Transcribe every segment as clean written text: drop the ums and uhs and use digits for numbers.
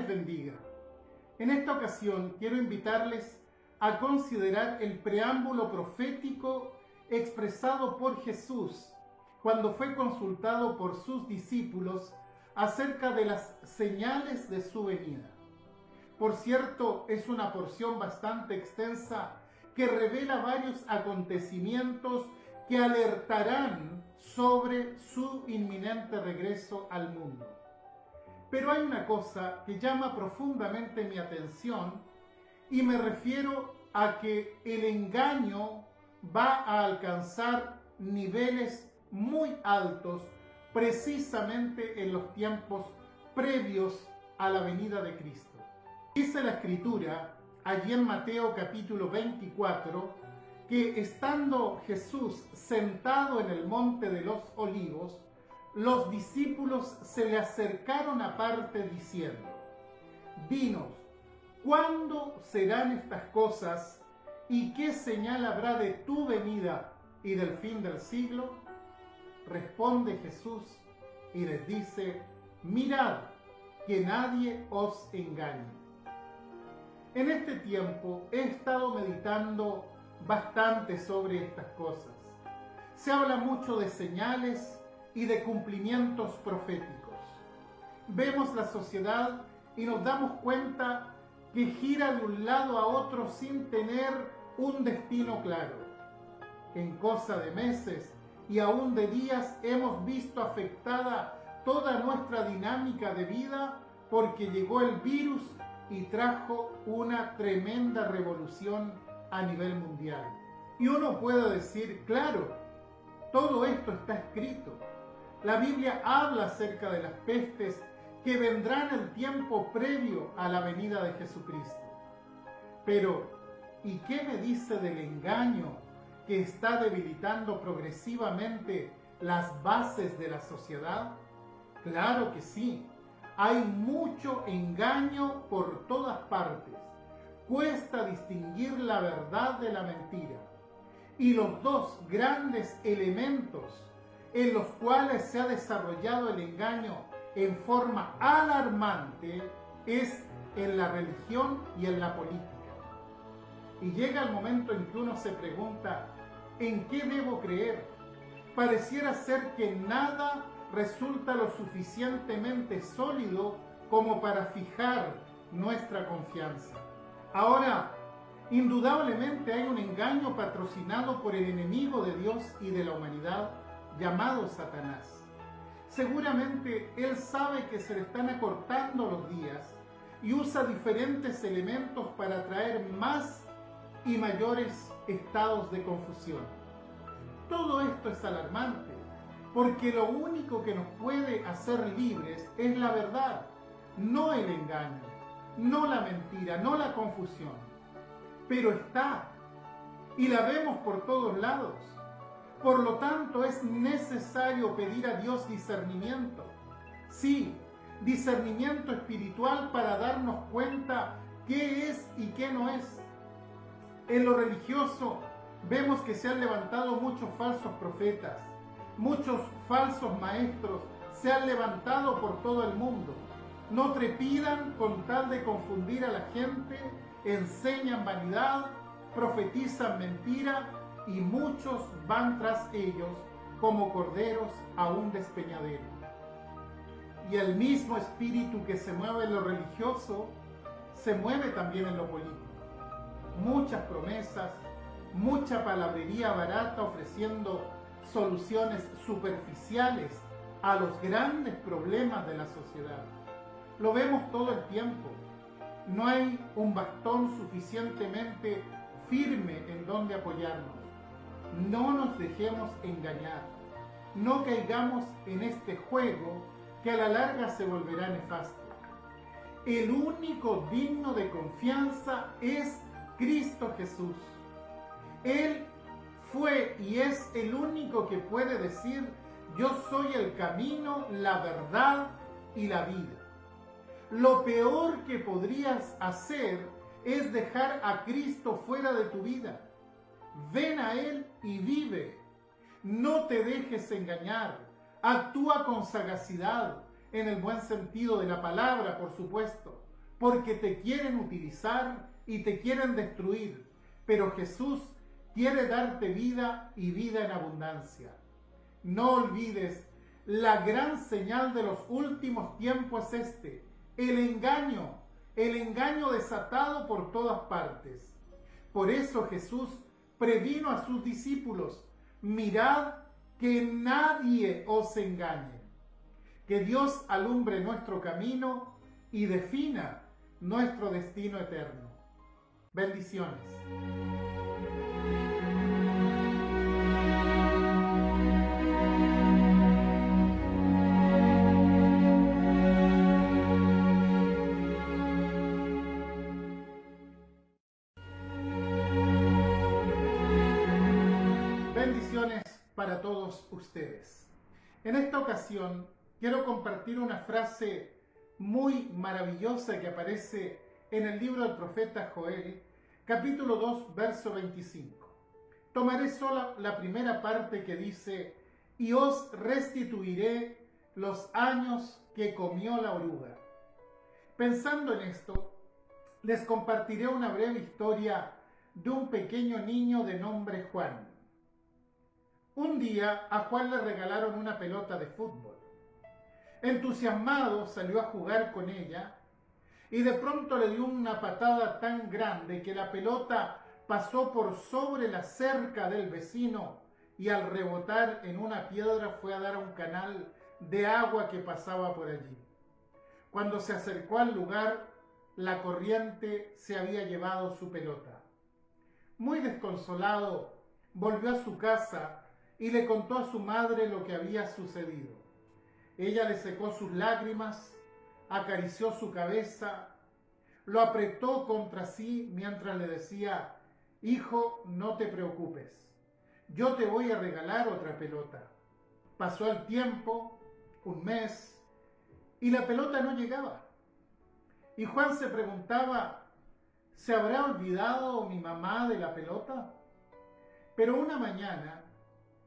les bendiga. En esta ocasión quiero invitarles a considerar el preámbulo profético expresado por Jesús cuando fue consultado por sus discípulos acerca de las señales de su venida. Por cierto, es una porción bastante extensa que revela varios acontecimientos que alertarán sobre su inminente regreso al mundo. Pero hay una cosa que llama profundamente mi atención y me refiero a que el engaño va a alcanzar niveles muy altos precisamente en los tiempos previos a la venida de Cristo. Dice la Escritura, allí en Mateo capítulo 24, que estando Jesús sentado en el monte de los olivos, los discípulos se le acercaron aparte diciendo: «Dinos, ¿cuándo serán estas cosas y qué señal habrá de tu venida y del fin del siglo?» Responde Jesús y les dice: «Mirad que nadie os engañe». En este tiempo he estado meditando bastante sobre estas cosas. Se habla mucho de señales y de cumplimientos proféticos. Vemos la sociedad y nos damos cuenta que gira de un lado a otro sin tener un destino claro. En cosa de meses y aún de días hemos visto afectada toda nuestra dinámica de vida porque llegó el virus y trajo una tremenda revolución a nivel mundial. Y uno puede decir, claro, todo esto está escrito. La Biblia habla acerca de las pestes que vendrán el tiempo previo a la venida de Jesucristo. Pero, ¿y qué me dice del engaño que está debilitando progresivamente las bases de la sociedad? Claro que sí. Hay mucho engaño por todas partes. Cuesta distinguir la verdad de la mentira. Y los dos grandes elementos en los cuales se ha desarrollado el engaño en forma alarmante es en la religión y en la política. Y llega el momento en que uno se pregunta, ¿en qué debo creer? Pareciera ser que nada resulta lo suficientemente sólido como para fijar nuestra confianza. Ahora, indudablemente hay un engaño patrocinado por el enemigo de Dios y de la humanidad llamado Satanás. Seguramente él sabe que se le están acortando los días y usa diferentes elementos para traer más y mayores estados de confusión. Todo esto es alarmante, porque lo único que nos puede hacer libres es la verdad, no el engaño, no la mentira, no la confusión. Pero está, y la vemos por todos lados. Por lo tanto, es necesario pedir a Dios discernimiento. Sí, discernimiento espiritual para darnos cuenta qué es y qué no es. En lo religioso, vemos que se han levantado muchos falsos profetas. Muchos falsos maestros se han levantado por todo el mundo. No trepidan con tal de confundir a la gente, enseñan vanidad, profetizan mentira y muchos van tras ellos como corderos a un despeñadero. Y el mismo espíritu que se mueve en lo religioso se mueve también en lo político. Muchas promesas, mucha palabrería barata ofreciendo soluciones superficiales a los grandes problemas de la sociedad. Lo vemos todo el tiempo. No hay un bastón suficientemente firme en donde apoyarnos. No nos dejemos engañar. No caigamos en este juego que a la larga se volverá nefasto. El único digno de confianza es Cristo Jesús. Él fue y es el único que puede decir: yo soy el camino, la verdad y la vida. Lo peor que podrías hacer es dejar a Cristo fuera de tu vida. Ven a Él y vive. No te dejes engañar. Actúa con sagacidad, en el buen sentido de la palabra, por supuesto. porque te quieren utilizar y te quieren destruir, pero Jesús quiere darte vida y vida en abundancia. No olvides, la gran señal de los últimos tiempos es el engaño desatado por todas partes. Por eso Jesús previno a sus discípulos: mirad que nadie os engañe. Que Dios alumbre nuestro camino y defina nuestro destino eterno. Bendiciones. Bendiciones para todos ustedes. En esta ocasión quiero compartir una frase muy maravillosa que aparece en el libro del profeta Joel, capítulo 2, verso 25. Tomaré solo la primera parte que dice: y os restituiré los años que comió la oruga. Pensando en esto, les compartiré una breve historia de un pequeño niño de nombre Juan. Un día a Juan le regalaron una pelota de fútbol. Entusiasmado salió a jugar con ella y de pronto le dio una patada tan grande que la pelota pasó por sobre la cerca del vecino y al rebotar en una piedra fue a dar a un canal de agua que pasaba por allí. Cuando se acercó al lugar, la corriente se había llevado su pelota. Muy desconsolado, volvió a su casa y le contó a su madre lo que había sucedido. Ella le secó sus lágrimas, acarició su cabeza, lo apretó contra sí mientras le decía: hijo, no te preocupes, yo te voy a regalar otra pelota. Pasó el tiempo, un mes, y la pelota no llegaba. Y Juan se preguntaba: ¿se habrá olvidado mi mamá de la pelota? Pero una mañana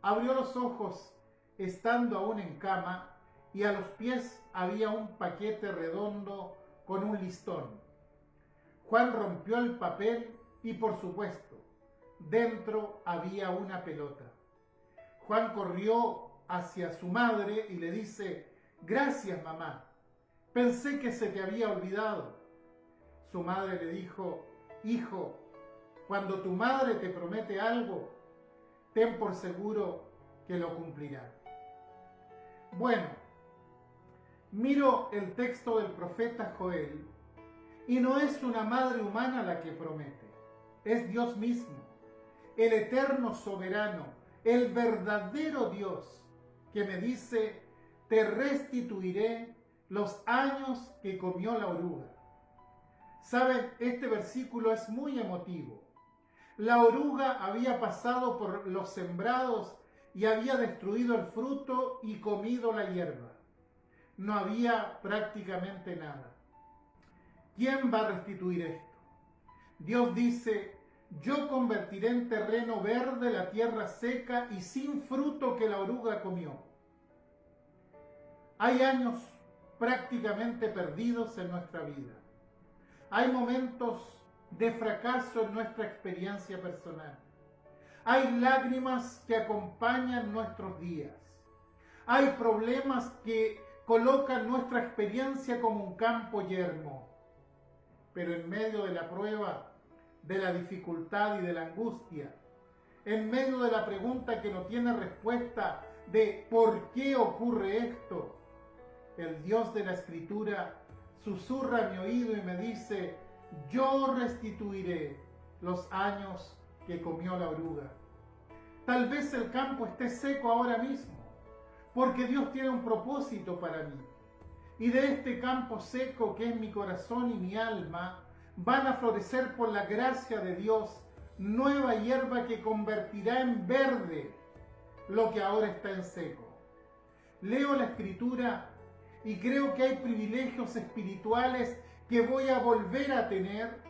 abrió los ojos estando aún en cama y a los pies había un paquete redondo con un listón. Juan rompió el papel y, por supuesto, dentro había una pelota. Juan corrió hacia su madre y le dice: gracias, mamá, pensé que se te había olvidado. Su madre le dijo: hijo, cuando tu madre te promete algo, ten por seguro que lo cumplirá. Bueno, miro el texto del profeta Joel y no es una madre humana la que promete, es Dios mismo, el eterno soberano, el verdadero Dios, que me dice: te restituiré los años que comió la oruga. Saben, este versículo es muy emotivo. La oruga había pasado por los sembrados y había destruido el fruto y comido la hierba. No había prácticamente nada. ¿Quién va a restituir esto? Dios dice: yo convertiré en terreno verde la tierra seca y sin fruto que la oruga comió. Hay años prácticamente perdidos en nuestra vida. Hay momentos de fracaso en nuestra experiencia personal. Hay lágrimas que acompañan nuestros días. Hay problemas que colocan nuestra experiencia como un campo yermo. Pero en medio de la prueba, de la dificultad y de la angustia, en medio de la pregunta que no tiene respuesta de ¿por qué ocurre esto?, el Dios de la Escritura susurra a mi oído y me dice: yo restituiré los años que comió la oruga. Tal vez el campo esté seco ahora mismo, porque Dios tiene un propósito para mí. Y de este campo seco que es mi corazón y mi alma, van a florecer por la gracia de Dios nueva hierba que convertirá en verde lo que ahora está en seco. Leo la Escritura y creo que hay privilegios espirituales que voy a volver a tener,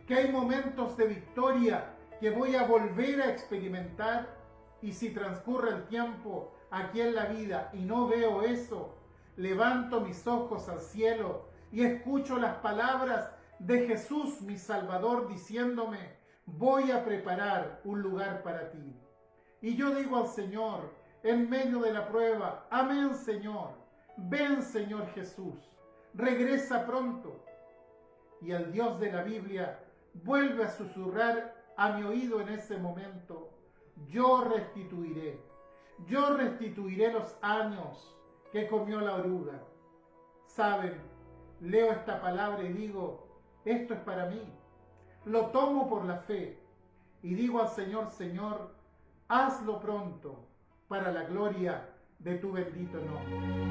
que hay momentos de victoria que voy a volver a experimentar, y si transcurre el tiempo aquí en la vida y no veo eso, levanto mis ojos al cielo y escucho las palabras de Jesús mi Salvador diciéndome, voy a preparar un lugar para ti. Y yo digo al Señor, en medio de la prueba, amén Señor, ven Señor Jesús, regresa pronto. Y el Dios de la Biblia vuelve a susurrar a mi oído en ese momento, yo restituiré los años que comió la oruga. Saben, leo esta palabra y digo, esto es para mí. Lo tomo por la fe y digo al Señor, Señor, hazlo pronto para la gloria de tu bendito nombre.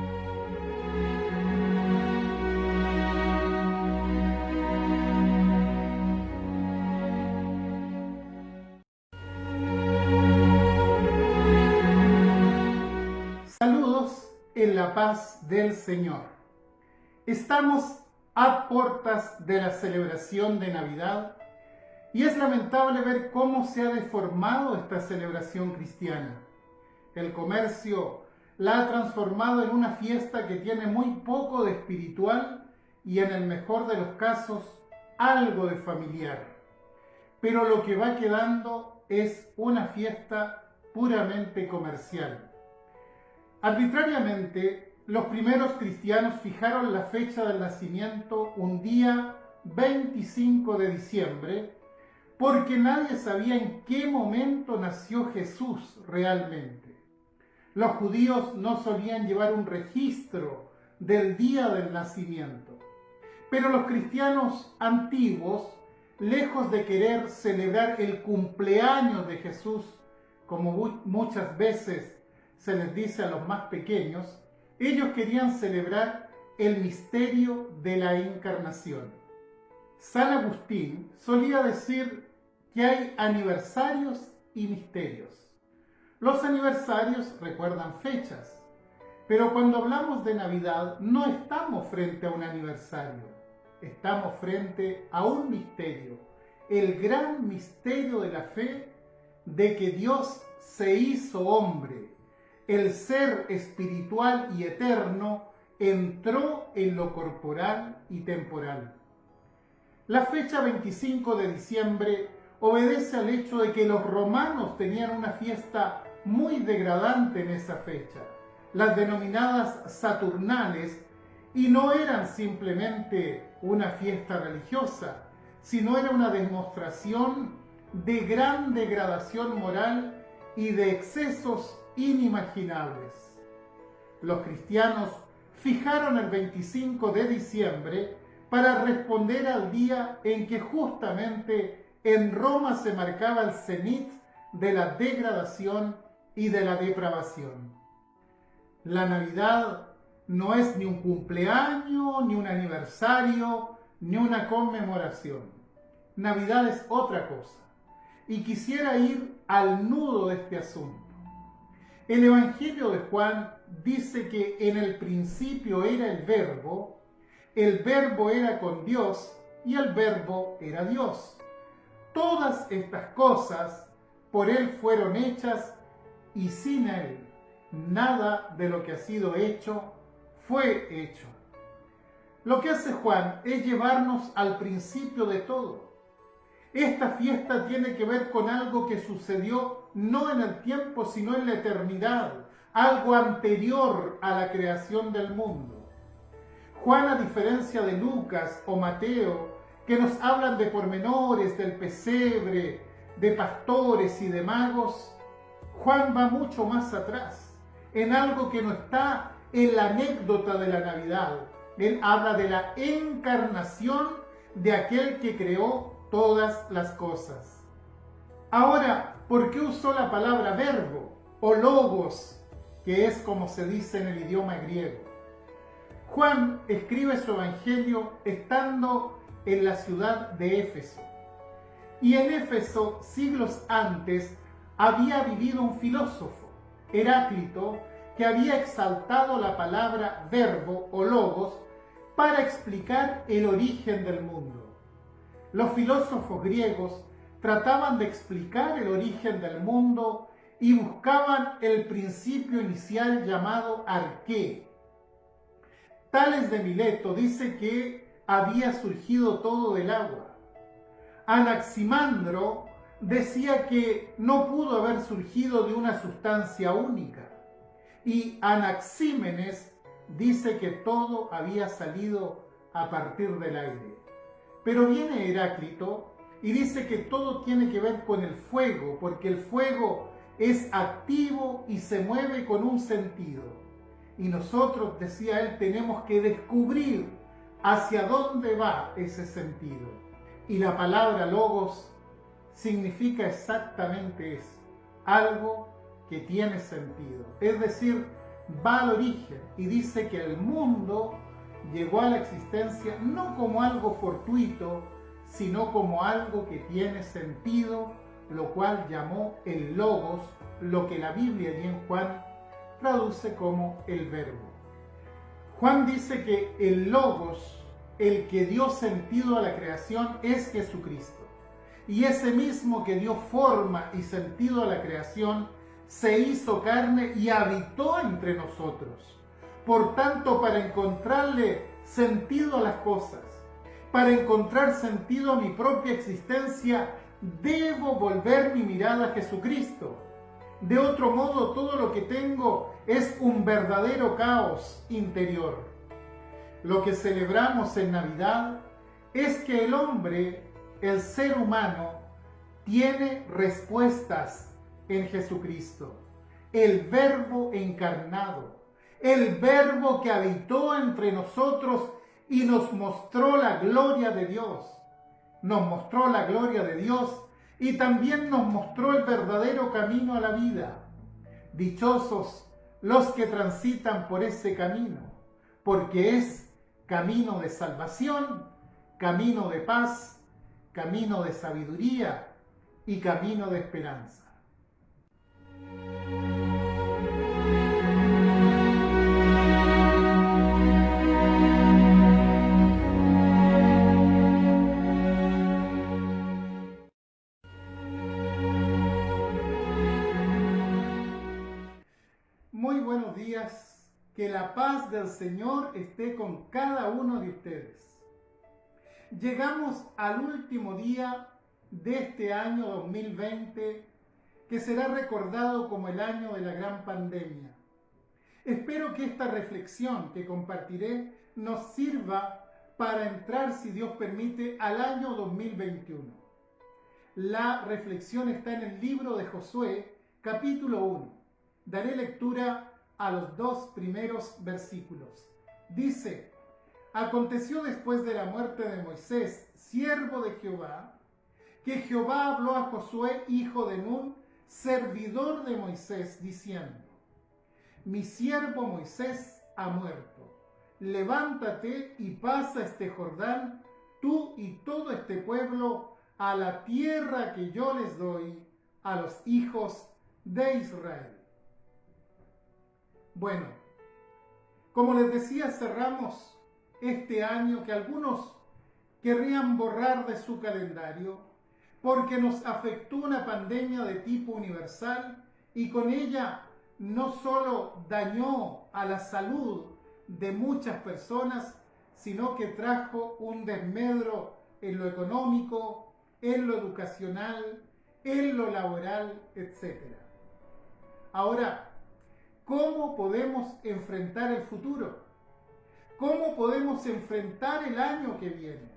Saludos en la paz del Señor. Estamos a puertas de la celebración de Navidad y es lamentable ver cómo se ha deformado esta celebración cristiana. El comercio la ha transformado en una fiesta que tiene muy poco de espiritual y en el mejor de los casos algo de familiar. Pero lo que va quedando es una fiesta puramente comercial. Arbitrariamente, los primeros cristianos fijaron la fecha del nacimiento un día 25 de diciembre, porque nadie sabía en qué momento nació Jesús realmente. Los judíos no solían llevar un registro del día del nacimiento, pero los cristianos antiguos, lejos de querer celebrar el cumpleaños de Jesús, como muchas veces se les dice a los más pequeños, ellos querían celebrar el misterio de la encarnación. San Agustín solía decir que hay aniversarios y misterios. Los aniversarios recuerdan fechas, pero cuando hablamos de Navidad no estamos frente a un aniversario, estamos frente a un misterio, el gran misterio de la fe de que Dios se hizo hombre. El ser espiritual y eterno entró en lo corporal y temporal. La fecha 25 de diciembre obedece al hecho de que los romanos tenían una fiesta muy degradante en esa fecha, las denominadas Saturnales, y no eran simplemente una fiesta religiosa, sino era una demostración de gran degradación moral y de excesos inimaginables. Los cristianos fijaron el 25 de diciembre para responder al día en que justamente en Roma se marcaba el cenit de la degradación y de la depravación. La Navidad no es ni un cumpleaños, ni un aniversario, ni una conmemoración. Navidad es otra cosa. Y quisiera ir al nudo de este asunto. El Evangelio de Juan dice que en el principio era el verbo era con Dios y el verbo era Dios. Todas estas cosas por Él fueron hechas y sin Él nada de lo que ha sido hecho fue hecho. Lo que hace Juan es llevarnos al principio de todo. Esta fiesta tiene que ver con algo que sucedió no en el tiempo, sino en la eternidad, algo anterior a la creación del mundo. Juan, a diferencia de Lucas o Mateo, que nos hablan de pormenores, del pesebre, de pastores y de magos, Juan va mucho más atrás, en algo que no está en la anécdota de la Navidad. Él habla de la encarnación de aquel que creó todas las cosas. Ahora, ¿por qué usó la palabra verbo o logos, que es como se dice en el idioma griego? Juan escribe su evangelio estando en la ciudad de Éfeso. Y en Éfeso, siglos antes, había vivido un filósofo, Heráclito, que había exaltado la palabra verbo o logos para explicar el origen del mundo. Los filósofos griegos trataban de explicar el origen del mundo y buscaban el principio inicial llamado arqué. Tales de Mileto dice que había surgido todo del agua. Anaximandro decía que no pudo haber surgido de una sustancia única. Y Anaxímenes dice que todo había salido a partir del aire. Pero viene Heráclito y dice que todo tiene que ver con el fuego, porque el fuego es activo y se mueve con un sentido. Y nosotros, decía él, tenemos que descubrir hacia dónde va ese sentido. Y la palabra logos significa exactamente eso, algo que tiene sentido. Es decir, va al origen y dice que el mundo llegó a la existencia no como algo fortuito, sino como algo que tiene sentido, lo cual llamó el logos, lo que la Biblia y en Juan traduce como el verbo. Juan dice que el logos, el que dio sentido a la creación, es Jesucristo. Y ese mismo que dio forma y sentido a la creación, se hizo carne y habitó entre nosotros. Por tanto, para encontrarle sentido a las cosas, para encontrar sentido a mi propia existencia, debo volver mi mirada a Jesucristo. De otro modo, todo lo que tengo es un verdadero caos interior. Lo que celebramos en Navidad es que el hombre, el ser humano, tiene respuestas en Jesucristo, el Verbo encarnado, el Verbo que habitó entre nosotros y nos mostró la gloria de Dios. Nos mostró la gloria de Dios y también nos mostró el verdadero camino a la vida. Dichosos los que transitan por ese camino, porque es camino de salvación, camino de paz, camino de sabiduría y camino de esperanza. Muy buenos días, que la paz del Señor esté con cada uno de ustedes. Llegamos al último día de este año 2020, que será recordado como el año de la gran pandemia. Espero que esta reflexión que compartiré nos sirva para entrar, si Dios permite, al año 2021. La reflexión está en el libro de Josué, capítulo 1. Daré lectura a los 2 primeros versículos. Dice: aconteció después de la muerte de Moisés, siervo de Jehová, que Jehová habló a Josué, hijo de Nun, servidor de Moisés, diciendo: mi siervo Moisés ha muerto. Levántate y pasa este Jordán, tú y todo este pueblo, a la tierra que yo les doy a los hijos de Israel. Bueno, como les decía, cerramos este año que algunos querrían borrar de su calendario porque nos afectó una pandemia de tipo universal y con ella no solo dañó a la salud de muchas personas, sino que trajo un desmedro en lo económico, en lo educacional, en lo laboral, etc. Ahora, ¿cómo podemos enfrentar el futuro? ¿Cómo podemos enfrentar el año que viene?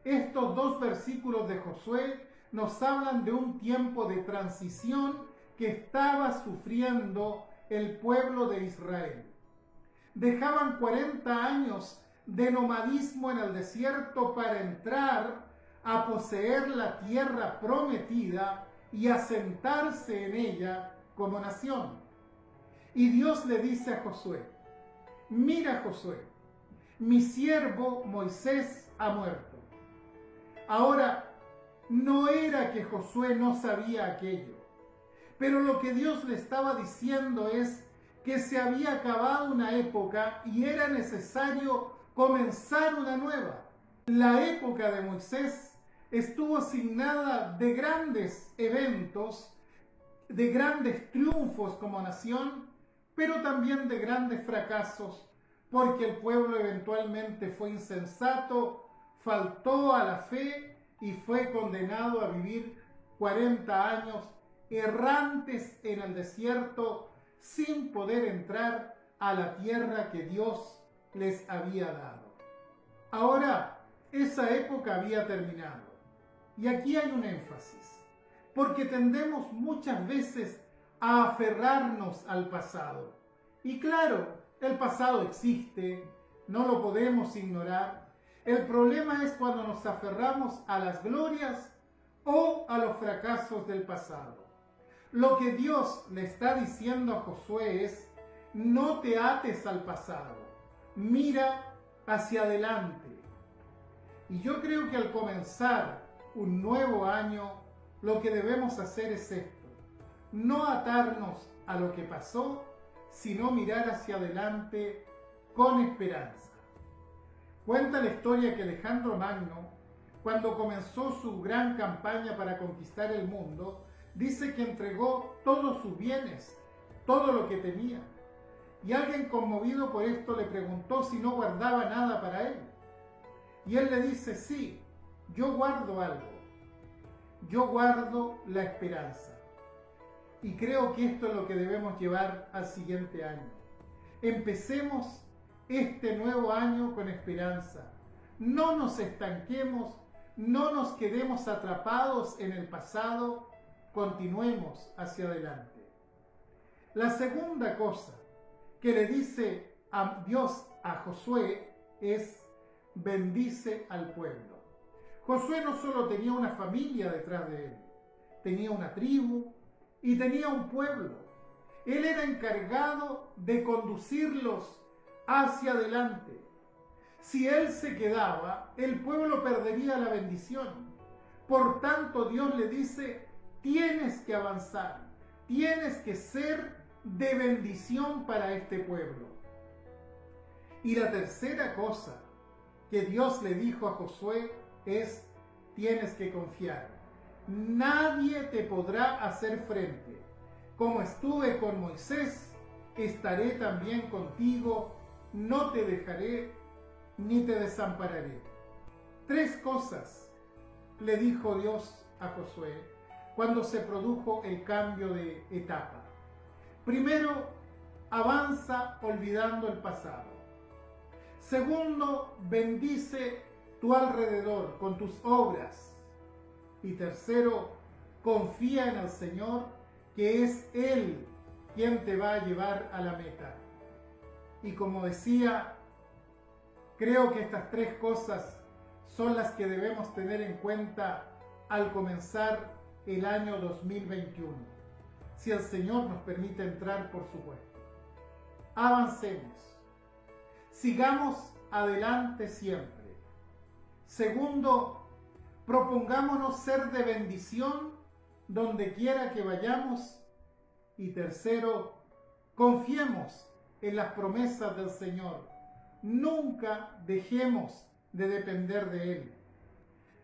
Estos 2 versículos de Josué nos hablan de un tiempo de transición que estaba sufriendo el pueblo de Israel. Dejaban 40 años de nomadismo en el desierto para entrar a poseer la tierra prometida y asentarse en ella como nación. Y Dios le dice a Josué: mira, Josué, mi siervo Moisés ha muerto. Ahora, no era que Josué no sabía aquello, pero lo que Dios le estaba diciendo es que se había acabado una época y era necesario comenzar una nueva. La época de Moisés estuvo asignada de grandes eventos, de grandes triunfos como nación, pero también de grandes fracasos, porque el pueblo eventualmente fue insensato, faltó a la fe y fue condenado a vivir 40 años errantes en el desierto sin poder entrar a la tierra que Dios les había dado. Ahora, esa época había terminado. Y aquí hay un énfasis, porque tendemos muchas veces a aferrarnos al pasado. Y claro, el pasado existe, no lo podemos ignorar. El problema es cuando nos aferramos a las glorias o a los fracasos del pasado. Lo que Dios le está diciendo a Josué es: no te ates al pasado, mira hacia adelante. Y yo creo que al comenzar un nuevo año, lo que debemos hacer es esto: no atarnos a lo que pasó, sino mirar hacia adelante con esperanza. Cuenta la historia que Alejandro Magno, cuando comenzó su gran campaña para conquistar el mundo, dice que entregó todos sus bienes, todo lo que tenía. Y alguien conmovido por esto le preguntó si no guardaba nada para él. Y él le dice: sí, yo guardo algo. Yo guardo la esperanza. Y creo que esto es lo que debemos llevar al siguiente año. Empecemos este nuevo año con esperanza. No nos estanquemos, no nos quedemos atrapados en el pasado, continuemos hacia adelante. La segunda cosa que le dice a Dios a Josué es: bendice al pueblo. Josué no solo tenía una familia detrás de él, tenía una tribu y tenía un pueblo. Él era encargado de conducirlos hacia adelante. Si él se quedaba, el pueblo perdería la bendición. Por tanto, Dios le dice: tienes que avanzar, tienes que ser de bendición para este pueblo. Y la tercera cosa que Dios le dijo a Josué es: tienes que confiar. Nadie te podrá hacer frente. Como estuve con Moisés, estaré también contigo, no te dejaré ni te desampararé. Tres cosas le dijo Dios a Josué cuando se produjo el cambio de etapa. Primero, avanza olvidando el pasado. Segundo, bendice tu alrededor con tus obras. Y tercero, confía en el Señor, que es Él quien te va a llevar a la meta. Y como decía, creo que estas tres cosas son las que debemos tener en cuenta al comenzar el año 2021. Si el Señor nos permite entrar, por supuesto. Avancemos. Sigamos adelante siempre. Segundo, propongámonos ser de bendición donde quiera que vayamos. Y tercero, confiemos en las promesas del Señor. Nunca dejemos de depender de Él.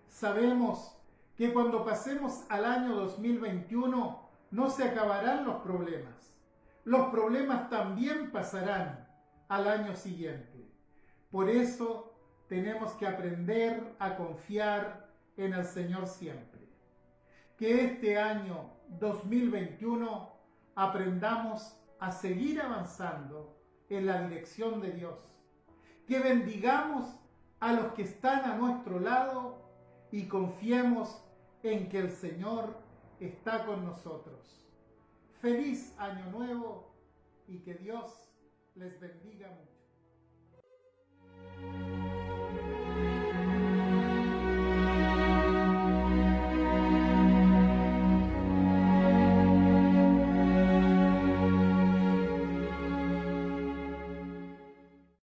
Sabemos que cuando pasemos al año 2021 no se acabarán los problemas. Los problemas también pasarán al año siguiente. Por eso tenemos que aprender a confiar en el Señor siempre. Que este año 2021 aprendamos a seguir avanzando en la dirección de Dios. Que bendigamos a los que están a nuestro lado y confiemos en que el Señor está con nosotros. Feliz año nuevo y que Dios les bendiga mucho.